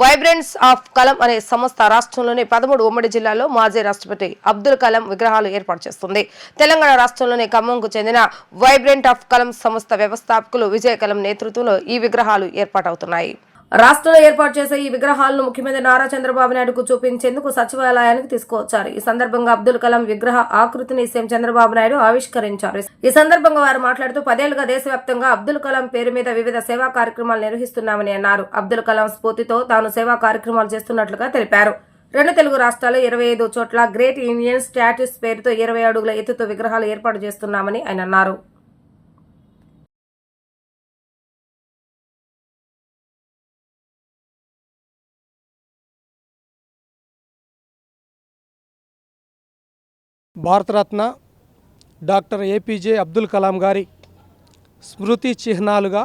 Vibrance of కలం అనే సంస్థ రాష్ట్రంలోని 13 ఉమ్మడి జిల్లాల్లో మాజీ రాష్ట్రపతి అబ్దుల్ కలాం విగ్రహాలు ఏర్పాటు చేస్తుంది. తెలంగాణ రాష్ట్రంలోని ఖమ్మంకు చెందిన వైబ్రెంట్ ఆఫ్ కలం సంస్థ వ్యవస్థాపకులు విజయ కలం నేతృత్వంలో ఈ విగ్రహాలు ఏర్పాటవుతున్నాయి. రాష్ట్రంలో ఏర్పాటు చేసే ఈ విగ్రహాలను ముఖ్యమంత్రి నారా చంద్రబాబు నాయుడుకు చూపించేందుకు సచివాలయానికి తీసుకువచ్చారు. ఈ సందర్భంగా అబ్దుల్ కలాం విగ్రహ ఆకృతిని సీఎం చంద్రబాబు నాయుడు ఆవిష్కరించారు. ఈ సందర్భంగా వారు మాట్లాడుతూ 10 ఏళ్లుగా దేశవ్యాప్తంగా అబ్దుల్ కలాం పేరు మీద వివిధ సేవా కార్యక్రమాలు నిర్వహిస్తున్నామని అన్నారు. అబ్దుల్ కలాం స్ఫూర్తితో తాను సేవా కార్యక్రమాలు చేస్తున్నట్లుగా తెలిపారు. 2 తెలుగు రాష్ట్రాల్లో 25 చోట్ల గ్రేట్ ఇండియన్ స్టాట్యూస్ పేరుతో 20 అడుగుల ఎత్తుతో విగ్రహాలు ఏర్పాటు చేస్తున్నామని ఆయన అన్నారు. భారతరత్న డాక్టర్ ఏపీజే అబ్దుల్ కలాం గారి స్మృతి చిహ్నాలుగా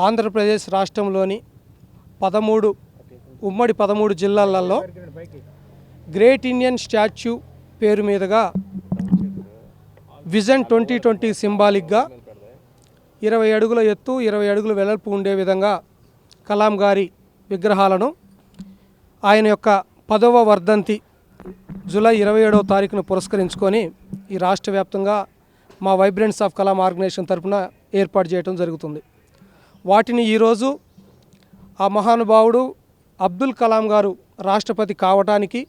ఆంధ్రప్రదేశ్ రాష్ట్రంలోని 13 జిల్లాలలో గ్రేట్ ఇండియన్ స్టాచ్యూ పేరు మీదుగా విజన్ 2020 సింబాలిక్గా 20 అడుగుల ఎత్తు 20 అడుగుల వెడల్పు ఉండే విధంగా కలాం గారి విగ్రహాలను ఆయన యొక్క 10వ వర్ధంతి జూలై 27వ తారీఖును పురస్కరించుకొని ఈ రాష్ట్ర వ్యాప్తంగా మా వైబ్రెన్స్ ఆఫ్ కలాం ఆర్గనైజేషన్ తరఫున ఏర్పాటు చేయడం జరుగుతుంది. వాటిని ఈరోజు ఆ మహానుభావుడు అబ్దుల్ కలాం గారు రాష్ట్రపతి కావటానికి,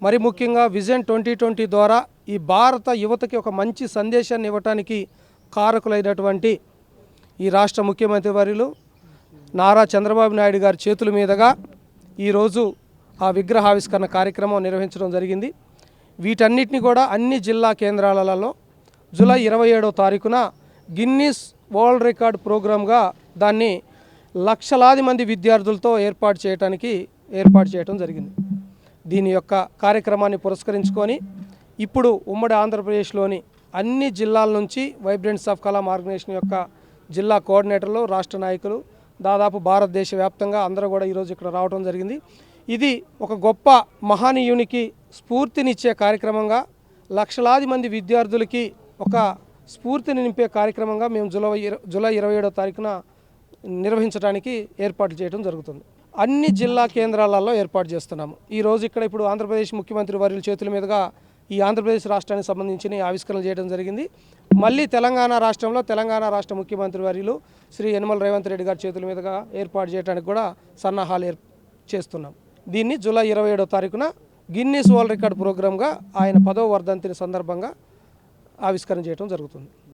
మరి ముఖ్యంగా విజన్ 2020 ద్వారా ఈ భారత యువతకి ఒక మంచి సందేశాన్ని ఇవ్వటానికి కారకులైనటువంటి ఈ రాష్ట్ర ముఖ్యమంత్రి వర్యులు నారా చంద్రబాబు నాయుడు గారి చేతుల మీదుగా ఈరోజు ఆ విగ్రహావిష్కరణ కార్యక్రమం నిర్వహించడం జరిగింది. వీటన్నిటిని కూడా అన్ని జిల్లా కేంద్రాలలో జూలై 27వ తారీఖున గిన్నీస్ వరల్డ్ రికార్డ్ ప్రోగ్రామ్గా దాన్ని లక్షలాది మంది విద్యార్థులతో ఏర్పాటు చేయడం జరిగింది. దీని యొక్క కార్యక్రమాన్ని పురస్కరించుకొని ఇప్పుడు ఉమ్మడి ఆంధ్రప్రదేశ్లోని అన్ని జిల్లాల నుంచి వైబ్రెన్స్ ఆఫ్ కలాం ఆర్గనైజేషన్ యొక్క జిల్లా కోఆర్డినేటర్లు, రాష్ట్ర నాయకులు, దాదాపు భారతదేశ వ్యాప్తంగా అందరూ కూడా ఈరోజు ఇక్కడ రావడం జరిగింది. ఇది ఒక గొప్ప మహనీయునికి స్ఫూర్తినిచ్చే కార్యక్రమంగా, లక్షలాది మంది విద్యార్థులకి ఒక స్ఫూర్తిని నింపే కార్యక్రమంగా మేము జూలై 27వ తారీఖున నిర్వహించడానికి ఏర్పాటు చేయడం జరుగుతుంది. అన్ని జిల్లా కేంద్రాలలో ఏర్పాటు చేస్తున్నాము. ఈరోజు ఇప్పుడు ఆంధ్రప్రదేశ్ ముఖ్యమంత్రి వర్యుల చేతుల మీదుగా ఈ ఆంధ్రప్రదేశ్ రాష్ట్రానికి సంబంధించిన ఆవిష్కరణ చేయడం జరిగింది. మళ్ళీ తెలంగాణ రాష్ట్రంలో తెలంగాణ రాష్ట్ర ముఖ్యమంత్రి వర్యులు శ్రీ యనమల రేవంత్ రెడ్డి గారి చేతుల మీదుగా ఏర్పాటు చేయడానికి కూడా సన్నాహాలు చేస్తున్నాం. దీన్ని జూలై 27వ తారీఖున గిన్నీస్ వరల్డ్ రికార్డ్ ప్రోగ్రామ్గా ఆయన 10వ వర్ధంతిని సందర్భంగా ఆవిష్కరణ చేయడం జరుగుతుంది.